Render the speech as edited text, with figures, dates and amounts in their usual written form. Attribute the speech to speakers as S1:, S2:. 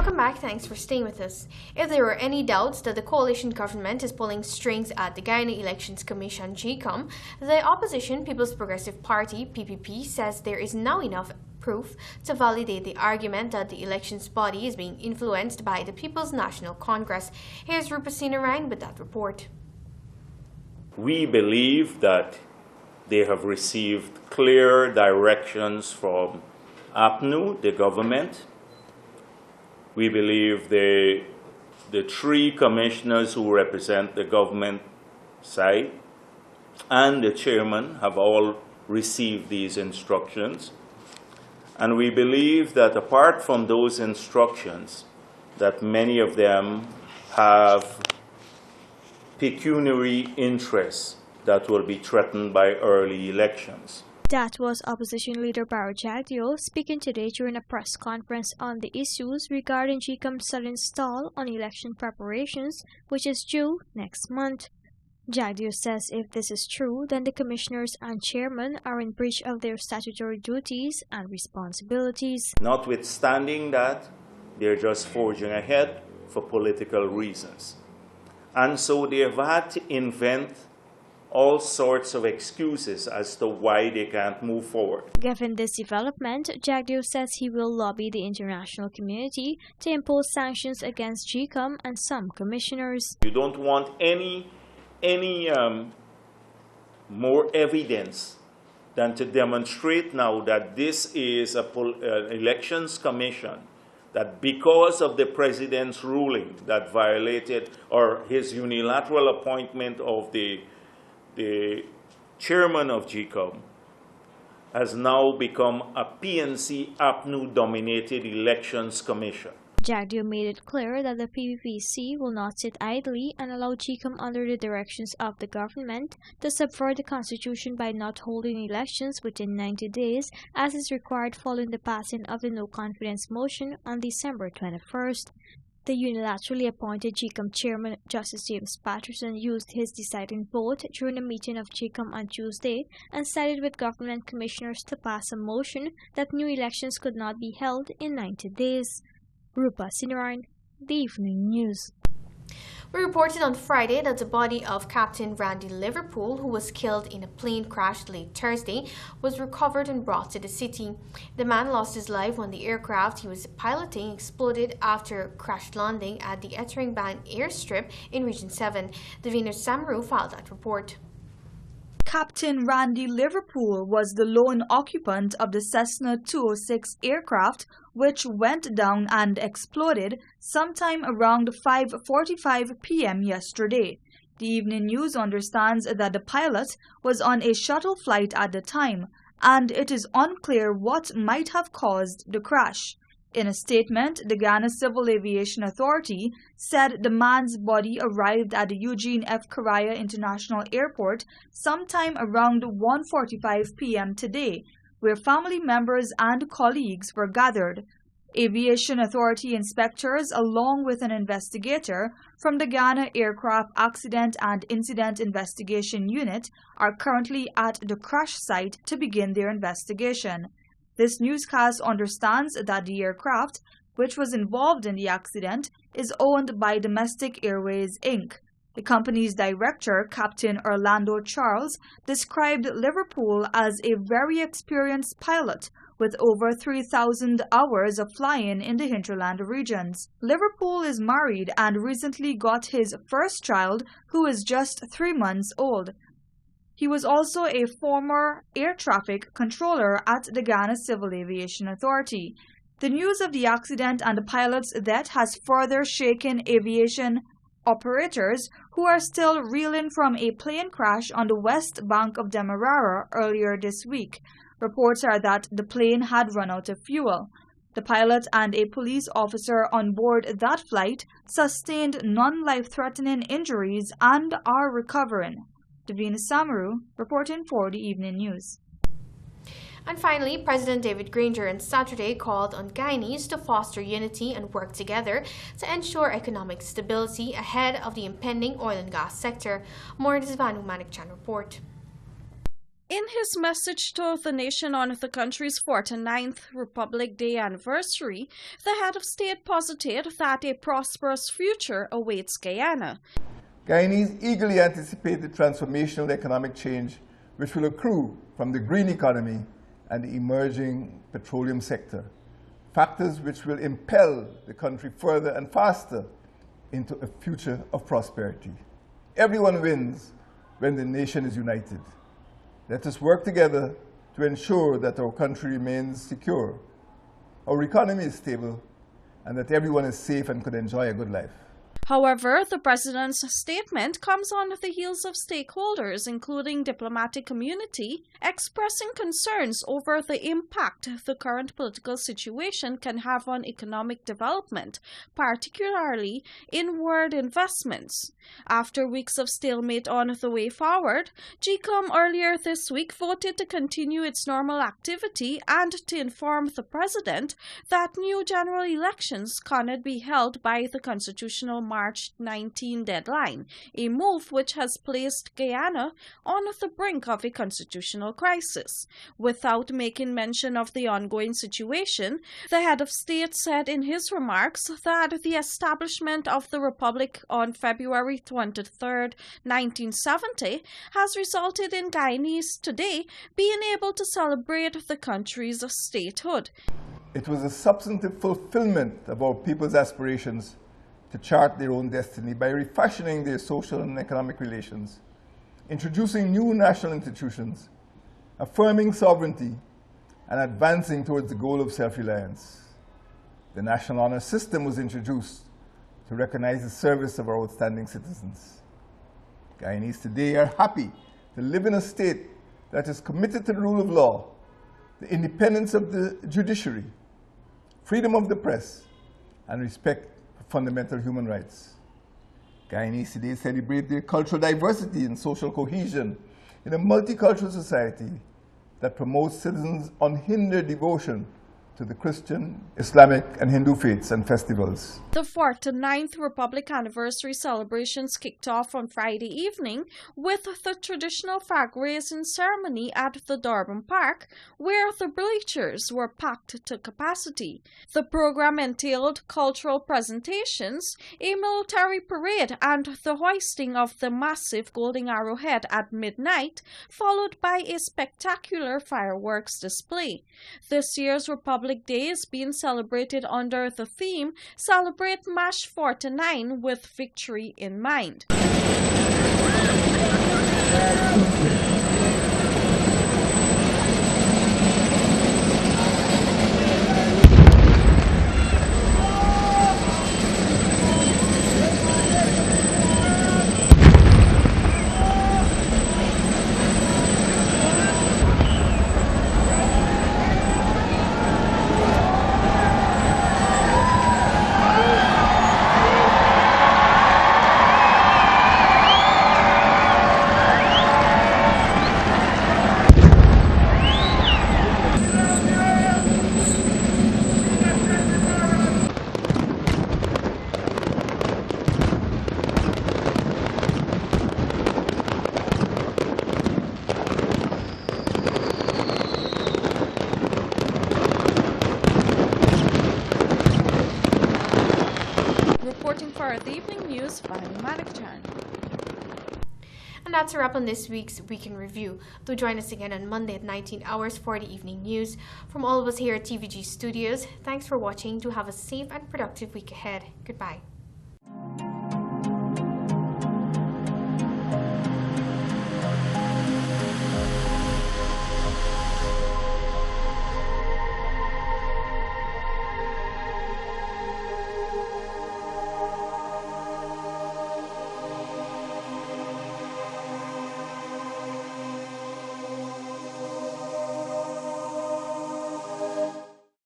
S1: Welcome back, thanks for staying with us. If there were any doubts that the coalition government is pulling strings at the Guyana Elections Commission GECOM, the opposition People's Progressive Party PPP says there is now enough proof to validate the argument that the elections body is being influenced by the People's National Congress. Here's Rupert Sinarine with that report.
S2: We believe that they have received clear directions from APNU, the government. We believe the three commissioners who represent the government side and the chairman have all received these instructions. And we believe that apart from those instructions, that many of them have pecuniary interests that will be threatened by early elections.
S3: That was Opposition Leader Barry Jagdeo speaking today during a press conference on the issues regarding GECOM's sudden stall on election preparations, which is due next month. Jagdeo says if this is true, then the commissioners and chairman are in breach of their statutory duties and responsibilities.
S2: Notwithstanding that, they're just forging ahead for political reasons. And so they have had to invent all sorts of excuses as to why they can't move forward.
S3: Given this development, Jagdeo says he will lobby the international community to impose sanctions against GECOM and some commissioners.
S2: You don't want any more evidence than to demonstrate now that this is an elections commission that because of the president's ruling that violated or his unilateral appointment of the chairman of GECOM has now become a PNC APNU-dominated elections commission.
S3: Jagdeo made it clear that the PPPC will not sit idly and allow GECOM under the directions of the government to subvert the constitution by not holding elections within 90 days, as is required following the passing of the no-confidence motion on December 21st. The unilaterally appointed GECOM chairman, Justice James Patterson, used his deciding vote during a meeting of GECOM on Tuesday and sided with government commissioners to pass a motion that new elections could not be held in 90 days. Rupa Sinarine, The Evening News.
S1: We reported on Friday that the body of Captain Randy Liverpool, who was killed in a plane crash late Thursday, was recovered and brought to the city. The man lost his life when the aircraft he was piloting exploded after crash landing at the Etteringban airstrip in Region 7. Davina Samaru filed that report.
S4: Captain Randy Liverpool was the lone occupant of the Cessna 206 aircraft, which went down and exploded sometime around 5:45 p.m. yesterday. The Evening News understands that the pilot was on a shuttle flight at the time, and it is unclear what might have caused the crash. In a statement, the Ghana Civil Aviation Authority said the man's body arrived at the Eugene F. Correa International Airport sometime around 1:45 p.m. today, where family members and colleagues were gathered. Aviation Authority inspectors, along with an investigator from the Ghana Aircraft Accident and Incident Investigation Unit, are currently at the crash site to begin their investigation. This newscast understands that the aircraft, which was involved in the accident, is owned by Domestic Airways, Inc. The company's director, Captain Orlando Charles, described Liverpool as a very experienced pilot with over 3,000 hours of flying in the hinterland regions. Liverpool is married and recently got his first child, who is just 3 months old. He was also a former air traffic controller at the Ghana Civil Aviation Authority. The news of the accident and the pilot's death has further shaken aviation operators who are still reeling from a plane crash on the west bank of Demerara earlier this week. Reports are that the plane had run out of fuel. The pilot and a police officer on board that flight sustained non-life-threatening injuries and are recovering. Davina Samaru, reporting for the Evening News.
S1: And finally, President David Granger on Saturday called on Guyanese to foster unity and work together to ensure economic stability ahead of the impending oil and gas sector. More in this Vanu Manikchan report.
S5: In his message to the nation on the country's 49th Republic Day anniversary, the head of state posited that a prosperous future awaits Guyana.
S6: Guyanese eagerly anticipate the transformational economic change which will accrue from the green economy and the emerging petroleum sector, factors which will impel the country further and faster into a future of prosperity. Everyone wins when the nation is united. Let us work together to ensure that our country remains secure, our economy is stable, and that everyone is safe and can enjoy a good life.
S5: However, the president's statement comes on the heels of stakeholders, including diplomatic community, expressing concerns over the impact the current political situation can have on economic development, particularly inward investments. After weeks of stalemate on the way forward, GECOM earlier this week voted to continue its normal activity and to inform the president that new general elections cannot be held by the constitutional March 19 deadline, a move which has placed Guyana on the brink of a constitutional crisis. Without making mention of the ongoing situation, the head of state said in his remarks that the establishment of the Republic on February 23, 1970, has resulted in Guyanese today being able to celebrate the country's statehood.
S6: It was a substantive fulfillment of our people's aspirations to chart their own destiny by refashioning their social and economic relations, introducing new national institutions, affirming sovereignty, and advancing towards the goal of self-reliance. The National Honor System was introduced to recognize the service of our outstanding citizens. Guyanese today are happy to live in a state that is committed to the rule of law, the independence of the judiciary, freedom of the press, and respect for fundamental human rights. Guyanese today celebrate their cultural diversity and social cohesion in a multicultural society that promotes citizens' unhindered devotion to the Christian, Islamic, and Hindu faiths and festivals.
S5: The 49th Republic anniversary celebrations kicked off on Friday evening with the traditional flag raising ceremony at the Durban Park, where the bleachers were packed to capacity. The program entailed cultural presentations, a military parade, and the hoisting of the massive golden arrowhead at midnight, followed by a spectacular fireworks display. This year's Republic Day is being celebrated under the theme Celebrate MASH 49 with Victory in Mind. Reporting for the evening news,
S1: And that's a wrap on this week's Week in Review. Do join us again on Monday at 19 hours for the evening news. From all of us here at TVG Studios, thanks for watching. Do have a safe and productive week ahead. Goodbye.